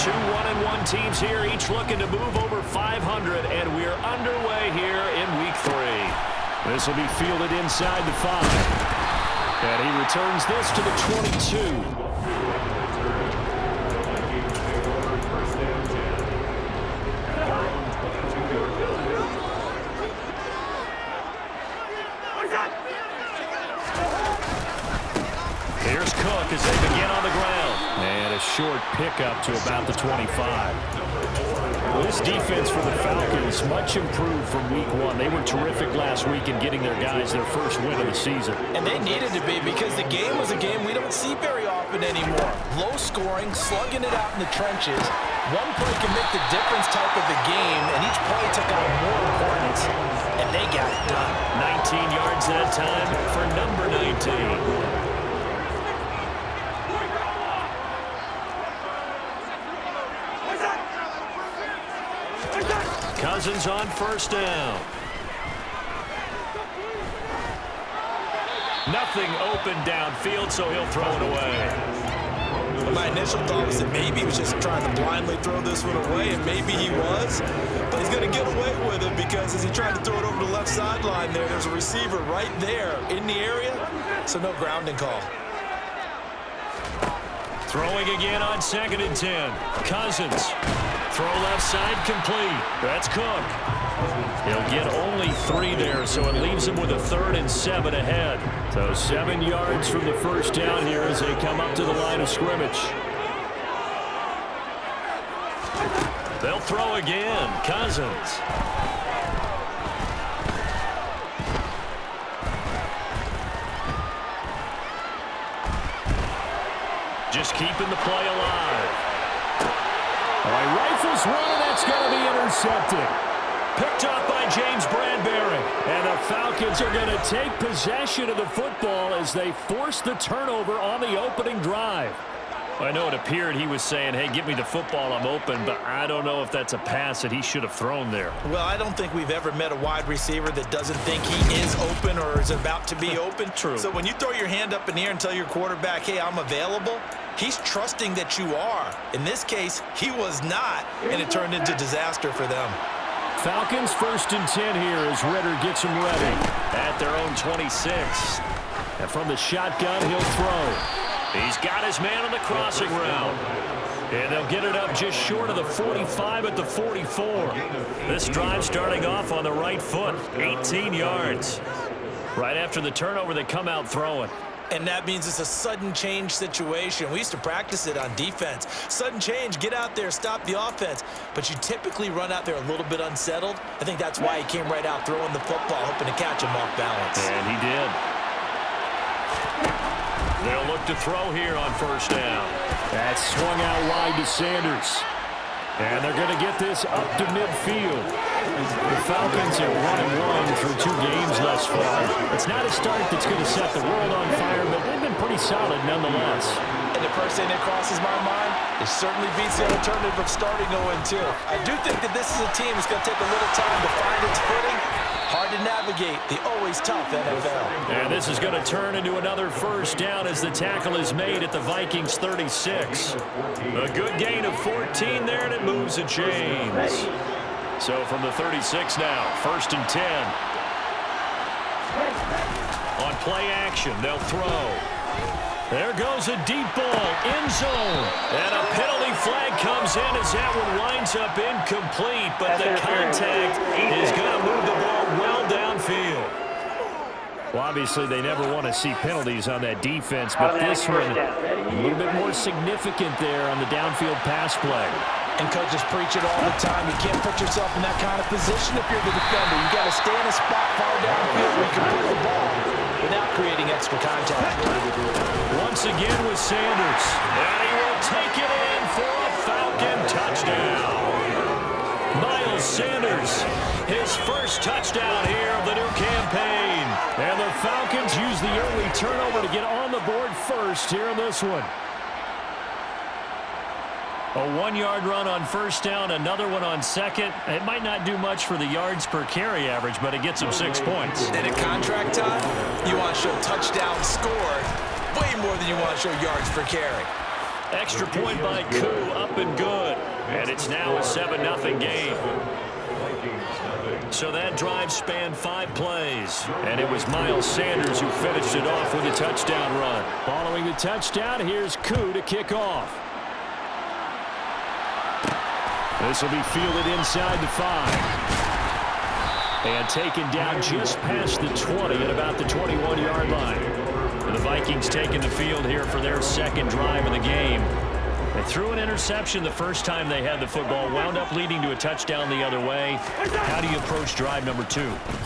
Two 1-1 teams here, each looking to move over 500, and we're underway here in Week 3. This will be fielded inside the 5. And he returns this to the 22. Here's Cook as they begin on the ground. And a short pickup to about the 25. This defense for the Falcons much improved from Week 1. They were terrific last week in getting their guys their first win of the season. And they needed to be because the game was a game we don't see very often anymore. Low scoring, slugging it out in the trenches. One play can make the difference type of the game, and each play took on more importance, and they got it done. 19 yards that time for number 19. Cousins on first down. Nothing open downfield, so he'll throw it away. My initial thought was that maybe he was just trying to blindly throw this one away, and maybe he was. But he's going to get away with it because as he tried to throw it over the left sideline there's a receiver right there in the area, so no grounding call. Throwing again on 2nd and 10. Cousins. Throw left side complete. That's Cook. He'll get only 3 there, so it leaves him with a 3rd and 7 ahead. So 7 yards from the first down here as they come up to the line of scrimmage. They'll throw again. Cousins. Just keeping the play alive. He rifles one, and that's going to be intercepted. Picked up by James Bradbury. And the Falcons are going to take possession of the football as they force the turnover on the opening drive. I know it appeared he was saying, hey, give me the football, I'm open, but I don't know if that's a pass that he should have thrown there. Well, I don't think we've ever met a wide receiver that doesn't think he is open or is about to be open. True. So when you throw your hand up in the air and tell your quarterback, hey, I'm available, he's trusting that you are. In this case, he was not, and it turned into disaster for them. Falcons 1st and 10 here as Ritter gets them ready at their own 26. And from the shotgun, he'll throw. He's got his man on the crossing route. And they'll get it up just short of the 45 at the 44. This drive starting off on the right foot, 18 yards. Right after the turnover, they come out throwing. And that means it's a sudden change situation. We used to practice it on defense. Sudden change, get out there, stop the offense. But you typically run out there a little bit unsettled. I think that's why he came right out throwing the football, hoping to catch him off balance. And he did. They'll look to throw here on first down. That's swung out wide to Sanders. And they're going to get this up to midfield. The Falcons are 1-1 through 2 games thus far. It's not a start that's going to set the world on fire, but they've been pretty solid nonetheless. And the first thing that crosses my mind, it certainly beats the alternative of starting 0-2. I do think that this is a team that's going to take a little time to find its footing. Hard to navigate the always tough NFL. And this is going to turn into another first down as the tackle is made at the Vikings 36. A good gain of 14 there, and it moves the chains. So from the 36 now, 1st and 10. On play action, they'll throw. There goes a deep ball, end zone. And a penalty flag comes in as that one winds up incomplete, but the contact is going to move the ball well downfield. Well, obviously, they never want to see penalties on that defense, but this one a little bit more significant there on the downfield pass play. And coaches preach it all the time. You can't put yourself in that kind of position if you're the defender. You got to stay in a spot far downfield where you can put the ball without creating extra contact. Once again with Sanders. And he will take it in for a Falcon touchdown. Miles Sanders, his first touchdown here of the new campaign. And the Falcons use the early turnover to get on the board first here in this one. A 1-yard run on first down, another one on second. It might not do much for the yards per carry average, but it gets them 6 points. And at contract time, you want to show touchdown scored way more than you want to show yards per carry. Extra point by Koo, up and good. And it's now a 7-0 game. So that drive spanned 5 plays. And it was Miles Sanders who finished it off with a touchdown run. Following the touchdown, here's Koo to kick off. This will be fielded inside the 5. And taken down just past the 20 at about the 21-yard line. And the Vikings taking the field here for their second drive of the game. They threw an interception the first time they had the football, wound up leading to a touchdown the other way. How do you approach drive number 2?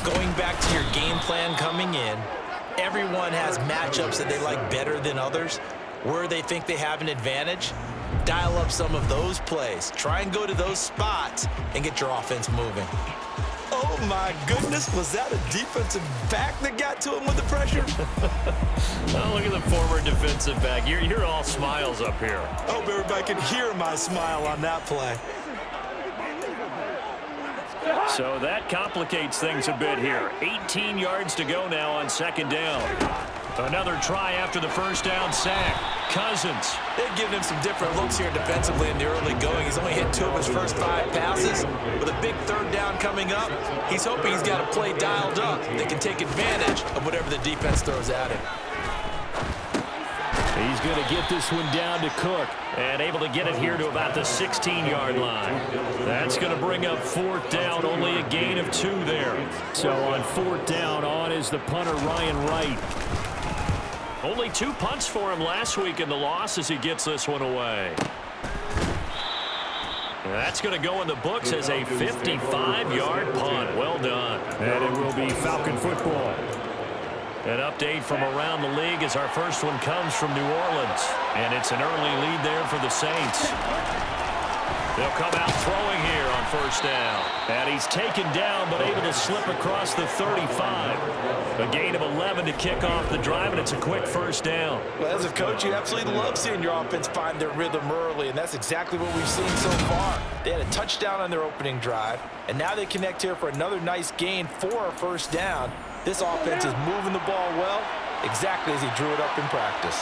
Going back to your game plan coming in, everyone has matchups that they like better than others, where they think they have an advantage. Dial up some of those plays. Try and go to those spots and get your offense moving. Oh, my goodness. Was that a defensive back that got to him with the pressure? Oh, look at the former defensive back. You're all smiles up here. I hope everybody can hear my smile on that play. So that complicates things a bit here. 18 yards to go now on second down. Another try after the first down sack. Cousins. They've given him some different looks here defensively in the early going. He's only hit 2 of his first 5 passes. With a big third down coming up, he's hoping he's got a play dialed up that can take advantage of whatever the defense throws at him. He's going to get this one down to Cook. And able to get it here to about the 16-yard line. That's going to bring up 4th down. Only a gain of 2 there. So on 4th down, on is the punter, Ryan Wright. Only 2 punts for him last week in the loss as he gets this one away. That's going to go in the books as a 55-yard punt. Well done. And it will be Falcon football. An update from around the league as our first one comes from New Orleans. And it's an early lead there for the Saints. They'll come out throwing here on first down. And he's taken down but able to slip across the 35. A gain of 11 to kick off the drive, and it's a quick first down. Well, as a coach, you absolutely love seeing your offense find their rhythm early, and that's exactly what we've seen so far. They had a touchdown on their opening drive, and now they connect here for another nice gain for a first down. This offense is moving the ball well, exactly as he drew it up in practice.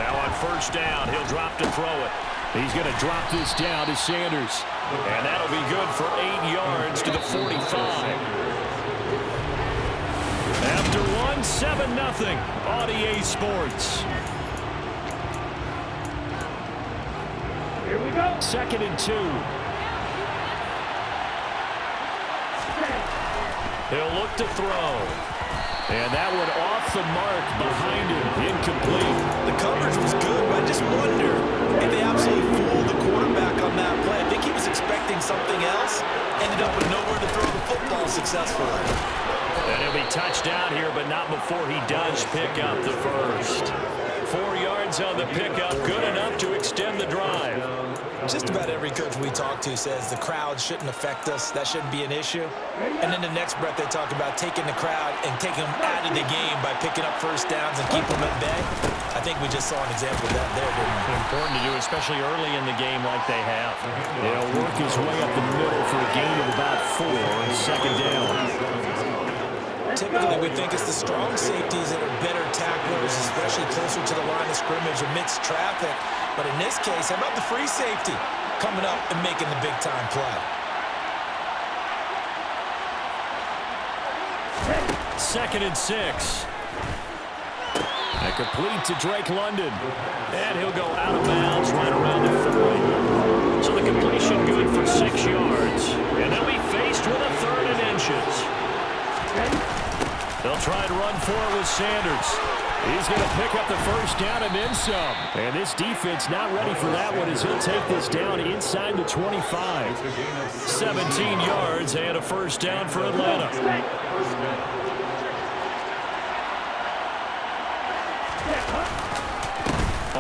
Now on first down, he'll drop to throw it. He's going to drop this down to Sanders. And that'll be good for 8 yards to the 45. After 7-0, on EA Sports. Here we go. 2nd and 2. He'll look to throw. And that one off the mark behind him. Incomplete. The coverage was good, but I just wonder if they absolutely fooled the quarterback on that play. I think he was expecting something else. Ended up with nowhere to throw the football successfully. And he'll be touched down here, but not before he does pick up the first. 4 yards on the pickup, good enough to extend the drive. Just about every coach we talk to says the crowd shouldn't affect us. That shouldn't be an issue. And in the next breath, they talk about taking the crowd and taking them out of the game by picking up first downs and keep them at bay. I think we just saw an example of that there, didn't we? Important to do, especially early in the game like they have. He'll work his way up the middle for a gain of about 4, second down. Typically, we think it's the strong safeties that are better tacklers, especially closer to the line of scrimmage amidst traffic. But in this case, how about the free safety coming up and making the big-time play? 2nd and 6. And complete to Drake London. And he'll go out of bounds right around the 40. So the completion good for 6 yards. And they'll be faced with a 3rd and inches. They'll try to run for it with Sanders. He's going to pick up the first down and then some. And this defense not ready for that one as he'll take this down inside the 25. 17 yards and a first down for Atlanta.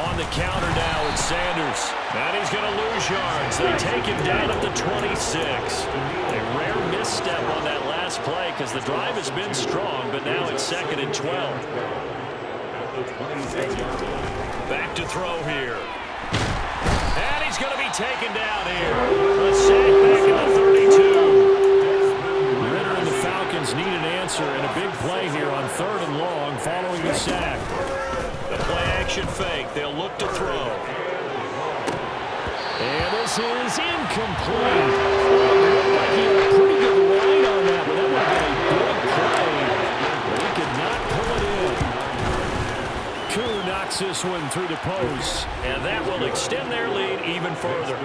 On the counter now, it's Sanders. And he's going to lose yards. They take him down at the 26. A rare misstep on that last play because the drive has been strong, but now it's 2nd and 12. Back to throw here. And he's going to be taken down here. A sack back at the 32. Ritter and the Falcons need an answer and a big play here on 3rd and long following the sack. The play action fake. They'll look to throw. And this is incomplete. Looked like he had a pretty good line on that, but that would have been a big play. But he could not pull it in. Koo knocks this one through the post, and that will extend their lead even further.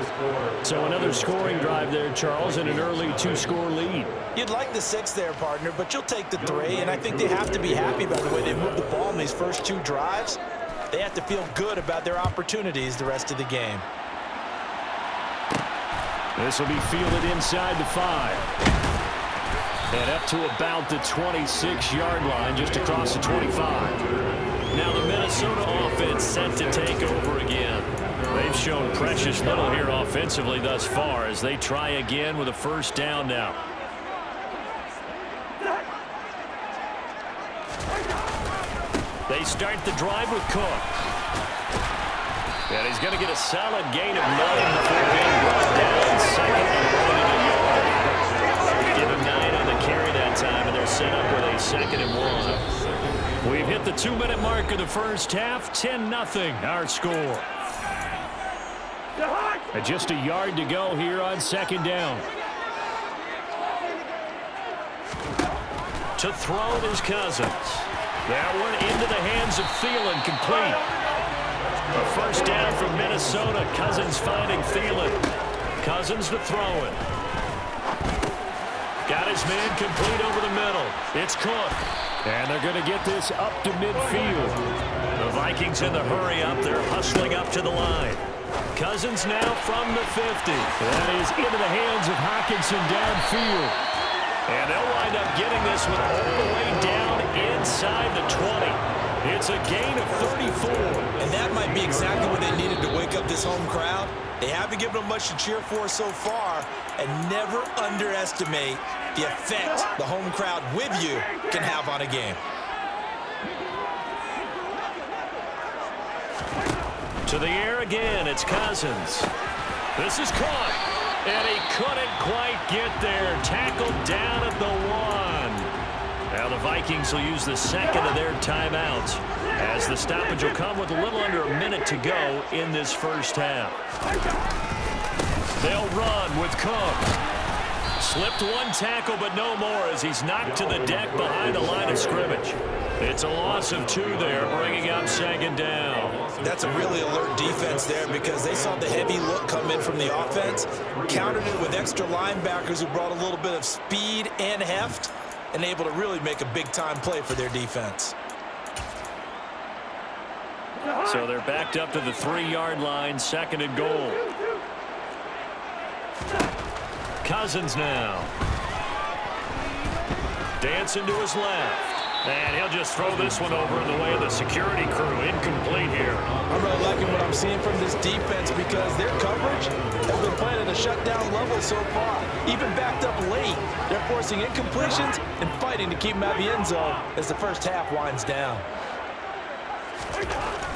So another scoring drive there, Charles, and an early 2-score lead. You'd like the 6 there, partner, but you'll take the 3, and I think they have to be happy by the way they moved the ball in these first 2 drives. They have to feel good about their opportunities the rest of the game. This will be fielded inside the 5. And up to about the 26-yard line, just across the 25. Now the Minnesota offense set to take over again. They've shown precious little here offensively thus far as they try again with a first down now. They start the drive with Cook. And he's going to get a solid gain of 9 before being brought down. Second and 1 to the yard. Give him 9 on the carry that time, and they're set up with a 2nd and 1. We've hit the 2-minute mark of the first half. 10-0 our score. And just a yard to go here on 2nd down. To throw it is Cousins. That one into the hands of Thielen, complete. A first down from Minnesota. Cousins finding Thielen. Cousins to throw it. Got his man complete over the middle. It's Cook. And they're going to get this up to midfield. The Vikings in the hurry up. They're hustling up to the line. Cousins now from the 50. That is into the hands of Hockenson downfield. And they'll wind up getting this one all the way down inside the 20. It's a gain of 34. And that might be exactly what they needed to wake up this home crowd. They haven't given them much to cheer for so far. And never underestimate the effect the home crowd with you can have on a game. To the air again, it's Cousins. This is caught. And he couldn't quite get there. Tackled down at the 1. Now the Vikings will use the 2nd of their timeouts, as the stoppage will come with a little under a minute to go in this first half. They'll run with Cook. Slipped 1 tackle, but no more as he's knocked to the deck behind the line of scrimmage. It's a loss of 2 there, bringing up 2nd down. That's a really alert defense there because they saw the heavy look come in from the offense, countered it with extra linebackers who brought a little bit of speed and heft, and able to really make a big-time play for their defense. So they're backed up to the 3-yard line, 2nd and goal. Cousins now. Dancing to his left. And he'll just throw this one over in the way of the security crew. Incomplete here. I'm really liking what I'm seeing from this defense because their coverage has been playing at a shutdown level so far. Even backed up late, they're forcing incompletions and fighting to keep them out of the end zone as the first half winds down.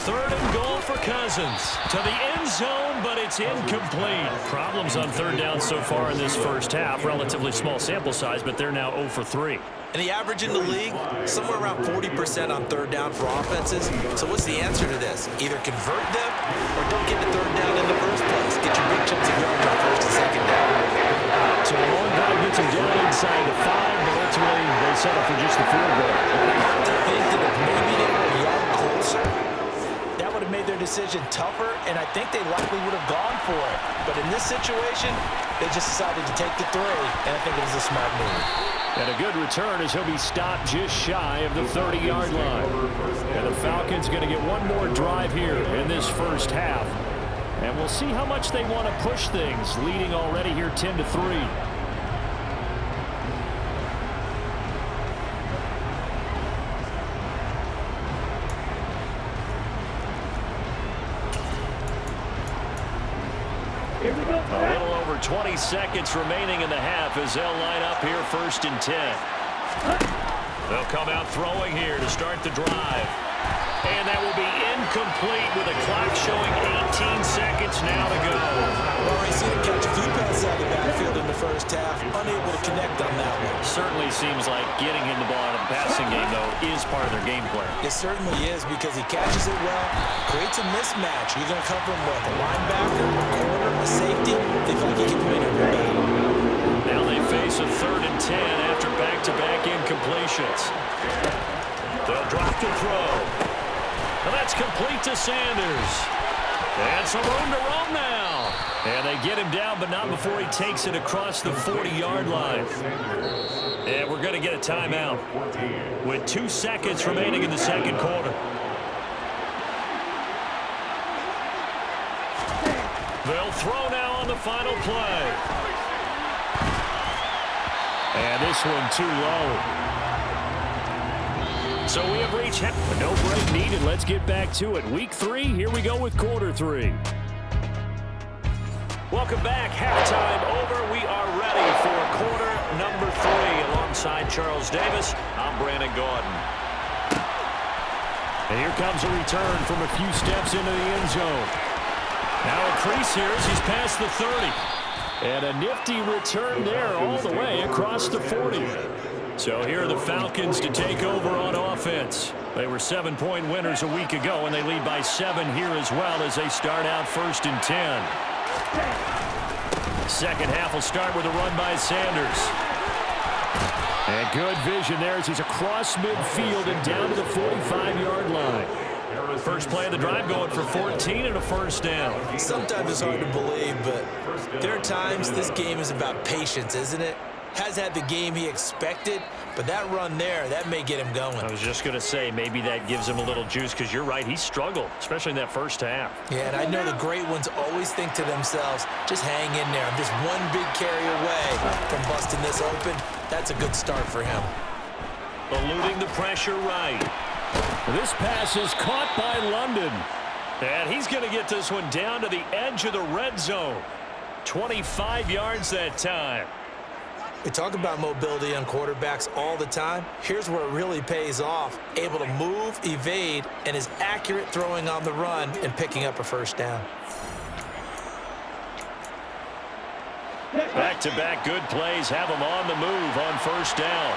3rd and goal for Cousins. To the end zone, but it's incomplete. Problems on 3rd down so far in this first half. Relatively small sample size, but they're now 0 for 3. And the average in the league, somewhere around 40% on 3rd down for offenses. So what's the answer to this? Either convert them or don't get the 3rd down in the first place. Get your big chunks of yards on 1st and 2nd down. So the long drive gets him down inside the 5, but ultimately they settle for just the field goal. I think that if maybe they were a yard closer, that would have made their decision tougher, and I think they likely would have gone for it. But in this situation, they just decided to take the 3, and I think it was a smart move. And a good return as he'll be stopped just shy of the 30-yard line. And the Falcons going to get one more drive here in this first half. And we'll see how much they want to push things, leading already here 10-3. A little over 20 seconds remaining in the half as they'll line up here 1st and 10. They'll come out throwing here to start the drive. And that will be incomplete with a clock showing 18 seconds now to go. Well, already seen him catch a few passes out of the backfield in the first half. Unable to connect on that one. Certainly seems like getting him the ball out of the passing game, though, is part of their game plan. It certainly is because he catches it well, creates a mismatch. You're going to cover him with a linebacker, a corner, a safety. They feel like he can win every battle. Now they face a 3rd and 10 after back-to-back incompletions. They'll drop the throw. And that's complete to Sanders. And some room to roam now. And they get him down, but not before he takes it across the 40-yard line. And we're going to get a timeout with 2 seconds remaining in the second quarter. They'll throw now on the final play. And this one too low. So we have reached no break needed. Let's get back to it. Week 3, here we go with quarter 3. Welcome back. Halftime over. We are ready for quarter number 3. Alongside Charles Davis, I'm Brandon Gaudin. And here comes a return from a few steps into the end zone. Now a crease here as he's past the 30. And a nifty return there all the way across the 40. So here are the Falcons to take over on offense. They were 7-point winners a week ago, and they lead by 7 here as well as they start out 1st and 10. Second half will start with a run by Sanders. And good vision there as he's across midfield and down to the 45-yard line. First play of the drive going for 14 and a 1st down. Sometimes it's hard to believe, but there are times this game is about patience, isn't it? Has had the game he expected, but that run there, that may get him going. I was just going to say, maybe that gives him a little juice because you're right, he struggled, especially in that first half. Yeah, and I know the great ones always think to themselves, just hang in there. I'm just one big carry away from busting this open. That's a good start for him. Eluding the pressure right. This pass is caught by London. And he's going to get this one down to the edge of the red zone. 25 yards that time. We talk about mobility on quarterbacks all the time. Here's where it really pays off. Able to move, evade, and is accurate throwing on the run and picking up a 1st down. Back-to-back good plays have him on the move on 1st down.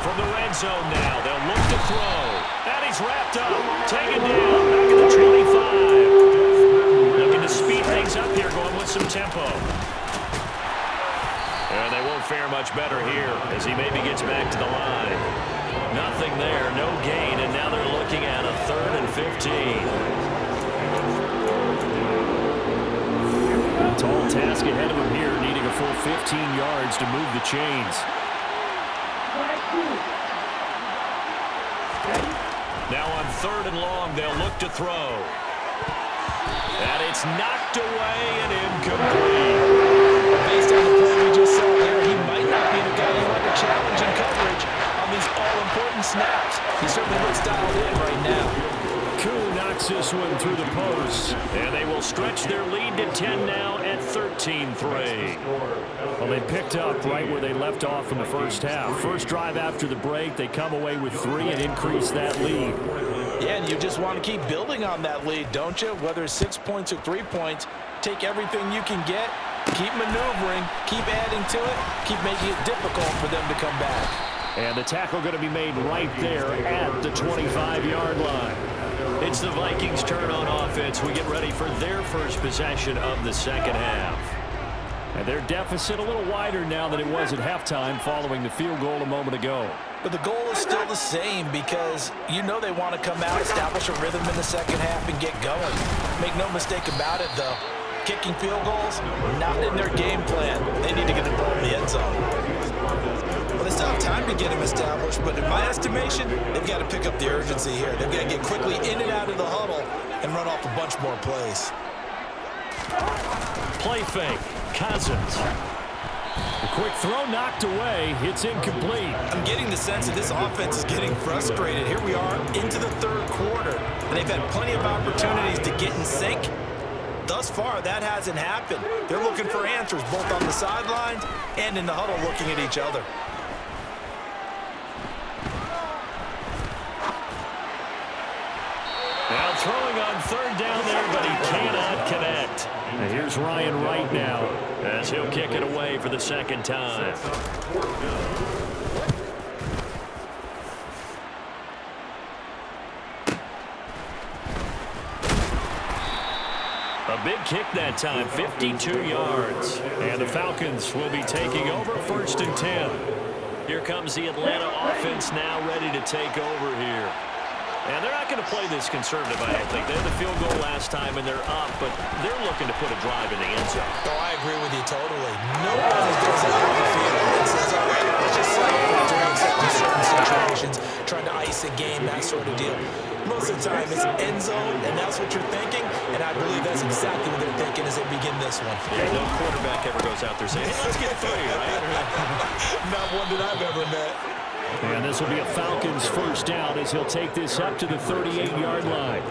From the red zone now, they'll look to throw. And he's wrapped up, taken down, back at the 25. Looking to speed things up here, going with some tempo. And they won't fare much better here as he maybe gets back to the line. Nothing there, no gain, and now they're looking at a 3rd and 15. Tall task ahead of him here, needing a full 15 yards to move the chains. Now on 3rd and long, they'll look to throw. And it's knocked away and incomplete. Based on the play we just saw there, he might not be the guy you want to challenge in coverage on these all-important snaps. He certainly looks dialed in right now. Koo knocks this one through the post. And they will stretch their lead to 10 now at 13-3. Well, they picked up right where they left off in the first half. First drive after the break, they come away with 3 and increase that lead. Yeah, and you just want to keep building on that lead, don't you? Whether it's 6 points or 3 points, take everything you can get, keep maneuvering, keep adding to it, keep making it difficult for them to come back. And the tackle going to be made right there at the 25-yard line. It's the Vikings' turn on offense. We get ready for their first possession of the second half. And their deficit a little wider now than it was at halftime following the field goal a moment ago. But the goal is still the same because you know they want to come out, establish a rhythm in the second half, and get going. Make no mistake about it, though. Kicking field goals, not in their game plan. They need to get the ball in the end zone. Well, they still have time to get them established, but in my estimation, they've got to pick up the urgency here. They've got to get quickly in and out of the huddle and run off a bunch more plays. Play fake. Cousins. A quick throw knocked away. It's incomplete. I'm getting the sense that this offense is getting frustrated. Here we are into the 3rd quarter, and they've had plenty of opportunities to get in sync. Thus far, that hasn't happened. They're looking for answers both on the sidelines and in the huddle looking at each other. third down there, but he cannot connect. And here's Ryan Wright now as he'll kick it away for the second time. A big kick that time, 52 yards. And the Falcons will be taking over 1st and 10. Here comes the Atlanta offense now ready to take over here. And they're not going to play this conservative, I don't think. They had the field goal last time, and they're up, but they're looking to put a drive in the end zone. Oh, I agree with you totally. No one goes out on the field and says, all right, let's just settle for the direct set in certain situations, trying to ice a game, that sort of deal. Most of the time, it's end zone, and that's what you're thinking, and I believe that's exactly what they're thinking as they begin this one. Yeah, no quarterback ever goes out there saying, hey, let's get 3, right? Not one that I've ever met. And this will be a Falcons first down as he'll take this up to the 38-yard line.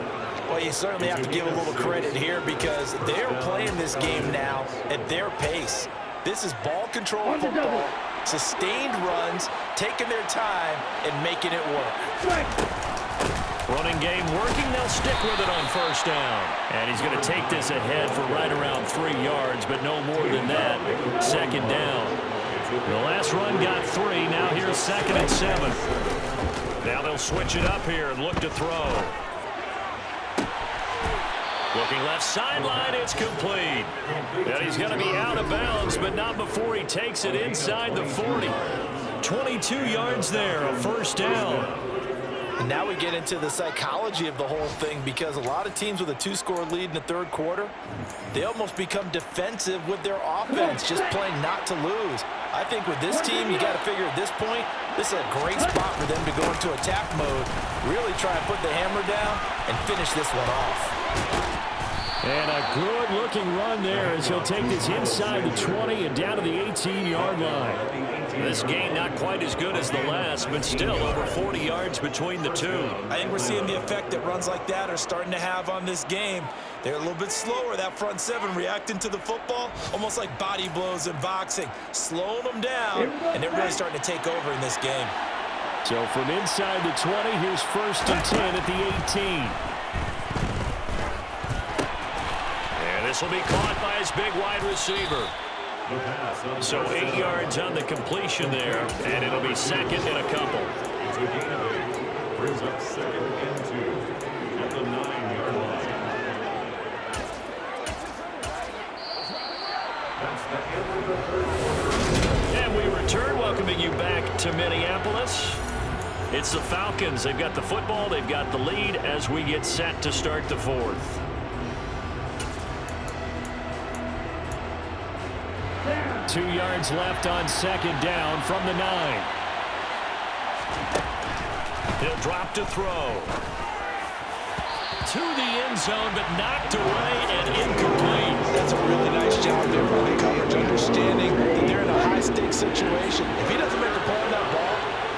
Well, you certainly have to give a little credit here because they're playing this game now at their pace. This is ball control football, sustained runs, taking their time, and making it work. Running game working. They'll stick with it on first down. And he's going to take this ahead for right around 3 yards, but no more than that. Second down. The last run got 3. Now here's 2nd and 7. Now they'll switch it up here and look to throw. Looking left sideline. It's complete. And he's going to be out of bounds, but not before he takes it inside the 40. 22 yards there, a first down. And now we get into the psychology of the whole thing because a lot of teams with a 2-score lead in the third quarter, they almost become defensive with their offense, just playing not to lose. I think with this team, you got to figure at this point, this is a great spot for them to go into attack mode, really try and put the hammer down and finish this one off. And a good-looking run there as he'll take this inside the 20 and down to the 18-yard line. This game not quite as good as the last, but still over 40 yards between the two. I think we're seeing the effect that runs like that are starting to have on this game. They're a little bit slower, that front 7 reacting to the football, almost like body blows in boxing, slowing them down, and they're really starting to take over in this game. So from inside the 20, here's 1st and 10 at the 18. And this will be caught by his big wide receiver. So 8 yards on the completion there, and it'll be 2nd and a couple. Brings up 2nd and 2 at the 9-yard line. And we return, welcoming you back to Minneapolis. It's the Falcons. They've got the football, they've got the lead as we get set to start the 4th. 2 yards left on 2nd down from the 9. He'll drop to throw. To the end zone, but knocked away and incomplete. That's a really nice job there by the coverage, understanding that they're in a high-stakes situation. If he doesn't make a play on that ball,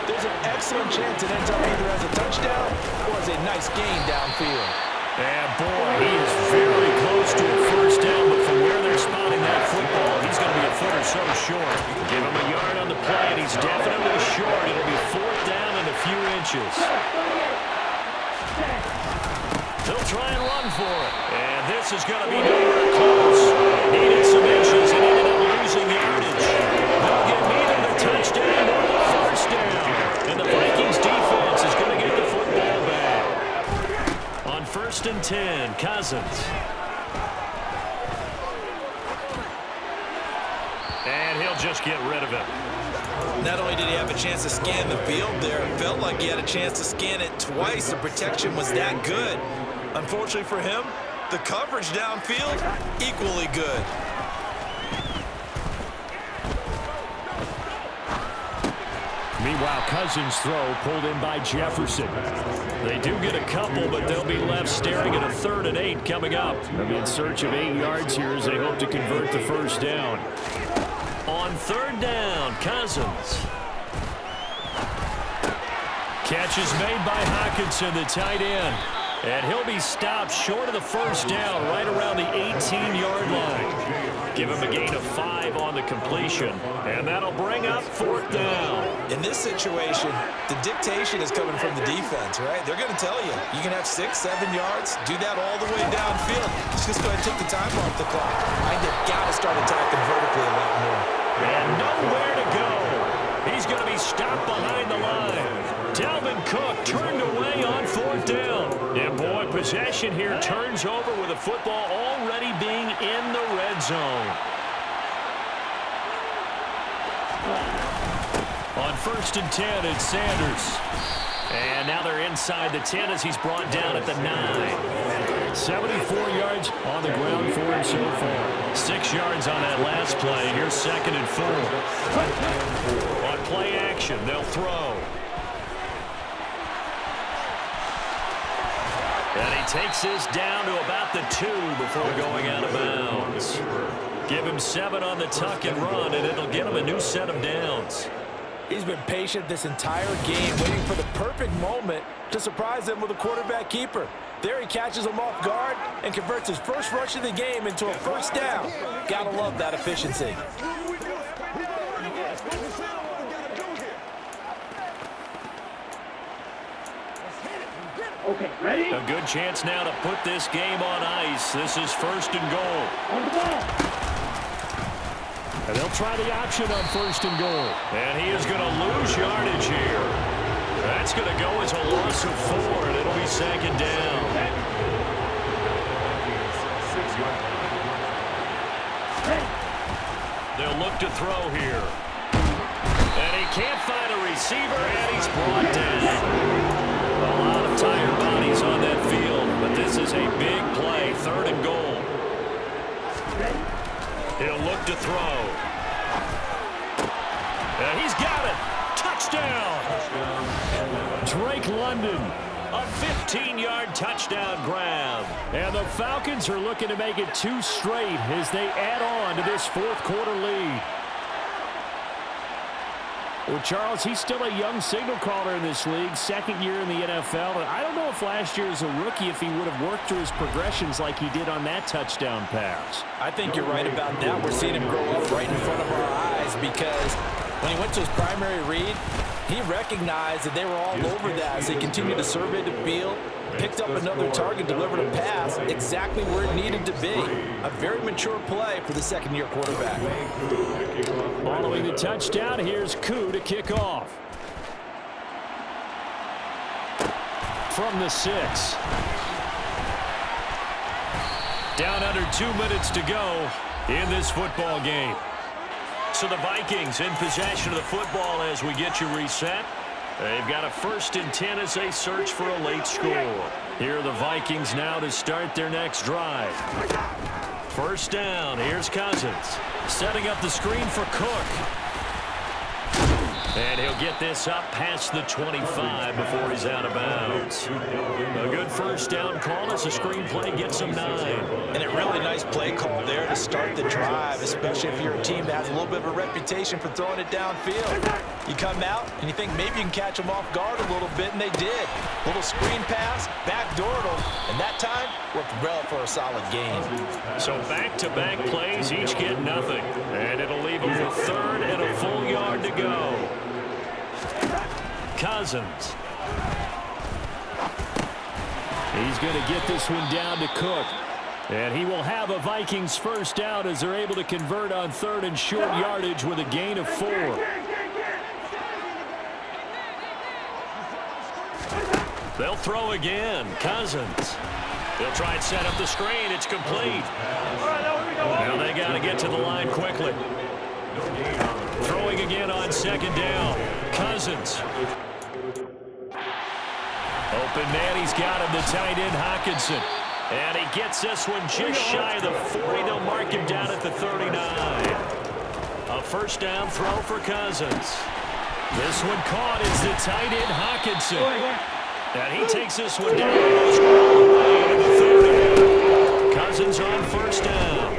there's an excellent chance it ends up either as a touchdown or as a nice gain downfield. And boy, he is very close to a first down, but from where they're spotting that football, he's going to be a foot or so short. Give him a yard on the play, and he's definitely short. It'll be 4th down and a few inches. He'll try and run for it. And this is going to be nowhere close. Needed some inches and ended up losing yardage. They'll get neither the touchdown or the first down. And the Vikings defense is going to get the football back. On 1st and 10, Cousins. And he'll just get rid of it. Not only did he have a chance to scan the field there, it felt like he had a chance to scan it twice. The protection was that good. Unfortunately for him, the coverage downfield, equally good. Meanwhile, Cousins' throw pulled in by Jefferson. They do get a couple, but they'll be left staring at a 3rd and 8 coming up. They'll be in search of 8 yards here as they hope to convert the first down. On 3rd down, Cousins. Catch is made by Hockenson, the tight end. And he'll be stopped short of the first down right around the 18-yard line. Give him a gain of 5 on the completion. And that'll bring up 4th down. In this situation, the dictation is coming from the defense, right? They're going to tell you, you can have 6, 7 yards, do that all the way downfield. Just go ahead and take the time off the clock. I think they've got to start attacking vertically a lot more. And nowhere to go. He's going to be stopped behind the line. Dalvin Cook turned away on 4th down. And boy, possession here turns over with the football already being in the red zone. On 1st and 10, it's Sanders. And now they're inside the 10 as he's brought down at the 9. 74 yards on the ground for him so far. 6 yards on that last play. Here's 2nd and 4. On play action, they'll throw. And he takes this down to about the 2 before going out of bounds. Give him 7 on the tuck and run, and it'll get him a new set of downs. He's been patient this entire game, waiting for the perfect moment to surprise them with a quarterback keeper. There he catches him off guard and converts his first rush of the game into a first down. Gotta love that efficiency. Okay, ready? A good chance now to put this game on ice. This is 1st and goal. On the ball. And they'll try the option on 1st and goal. And he is going to lose yardage here. That's going to go as a loss of 4, and it'll be 2nd down. They'll look to throw here. And he can't find a receiver, and he's brought down. A lot of tired bodies on that field, but this is a big play, 3rd and goal. He'll look to throw. And he's got it. Touchdown. Drake London, a 15-yard touchdown grab. And the Falcons are looking to make it 2 straight as they add on to this 4th quarter lead. Well, Charles, he's still a young signal caller in this league, 2nd year in the NFL. And I don't know if last year as a rookie if he would have worked through his progressions like he did on that touchdown pass. I think you're right about that. We're seeing him grow up right in front of our eyes because when he went to his primary read, he recognized that they were all over that as they continued to survey the field, picked up another target, delivered a pass exactly where it needed to be. A very mature play for the 2nd-year quarterback. Following the touchdown, here's Koo to kick off. From the 6. Down under 2 minutes to go in this football game. So the Vikings in possession of the football as we get you reset. They've got a 1st and 10 as they search for a late score. Here are the Vikings now to start their next drive. 1st down. Here's Cousins. Setting up the screen for Cook. And he'll get this up past the 25 before he's out of bounds. A good 1st down call as the screen play gets him 9. And a really nice play call there to start the drive, especially if you're a team that has a little bit of a reputation for throwing it downfield. You come out and you think maybe you can catch them off guard a little bit, and they did. Little screen pass, backdoored them, and that time worked well for a solid gain. So back-to-back plays, each get nothing. And it'll leave them with 3rd and a full yard to go. Cousins. He's going to get this one down to Cook. And he will have a Vikings 1st down as they're able to convert on 3rd and short yardage with a gain of 4. They'll throw again. Cousins. They'll try and set up the screen. It's complete. Now they got to get to the line quickly. Throwing again on 2nd down. Cousins. Open man, he's got him, the tight end, Hockenson. And he gets this one just shy of the 40. They'll mark him down at the 39. A 1st down throw for Cousins. This one caught is the tight end, Hockenson. And he takes this one down almost all the way to the 30. Cousins on 1st down.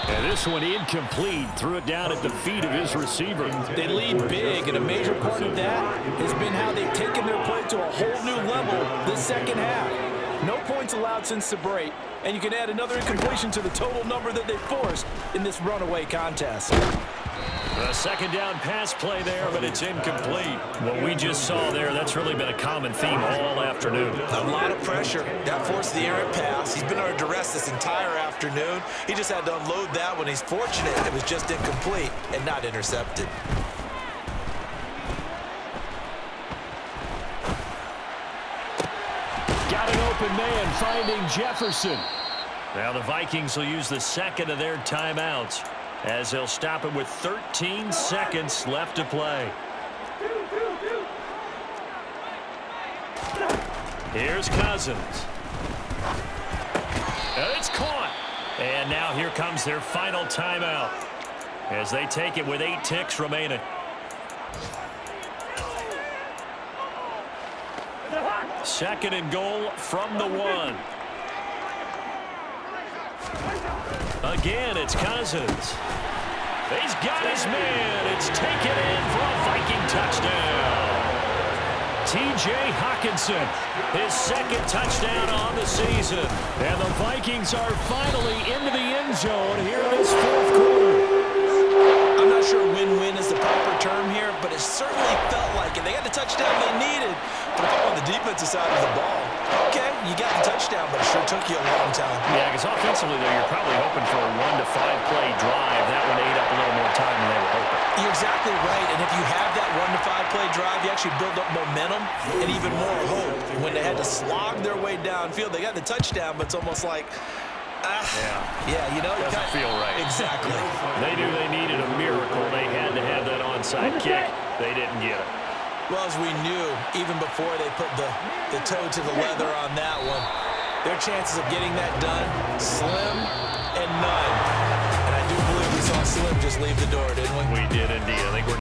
And This one incomplete. Threw it down at the feet of his receiver. They lead big, and a major part of that has been how they've taken their play to a whole new level this second half. No points allowed since the break, and you can add another incompletion to the total number that they forced in this runaway contest. A second down pass play there, but it's incomplete. What we just saw there, that's really been a common theme all afternoon. A lot of pressure. That forced the errant pass. He's been under duress this entire afternoon. He just had to unload that one. He's fortunate it was just incomplete and not intercepted. Got an open man finding Jefferson. Now the Vikings will use the second of their timeouts, as they'll stop it with 13 seconds left to play. Here's Cousins. It's caught. And now here comes their final timeout, as they take it with 8 ticks remaining. Second and goal from the 1. Again, it's Cousins. He's got his man. It's taken in for a Viking touchdown. T.J. Hawkinson, his second touchdown on the season. And the Vikings are finally into the end zone here in this fourth quarter. I'm not sure win-win is the proper term here, but it certainly felt like it. They got the touchdown they needed, but if I'm on the defensive side of the ball, okay, you got the touchdown, but it sure took you a long time. Yeah, because offensively, though, you're probably hoping for a 1 to 5 play drive. That one ate up a little more time than they were hoping. You're exactly right, and if you have that 1 to 5 play drive, you actually build up momentum and even more hope. When they had to slog their way downfield, they got the touchdown, but it's almost like, yeah, you know, doesn't feel right. Exactly. They knew they needed a miracle. They had to have that onside kick. They didn't get it. Well, as we knew, even before they put the toe to the leather on that one, their chances of getting that done, slim and none. And I do believe we saw Slim just leave the door, didn't we? We did indeed. I think we're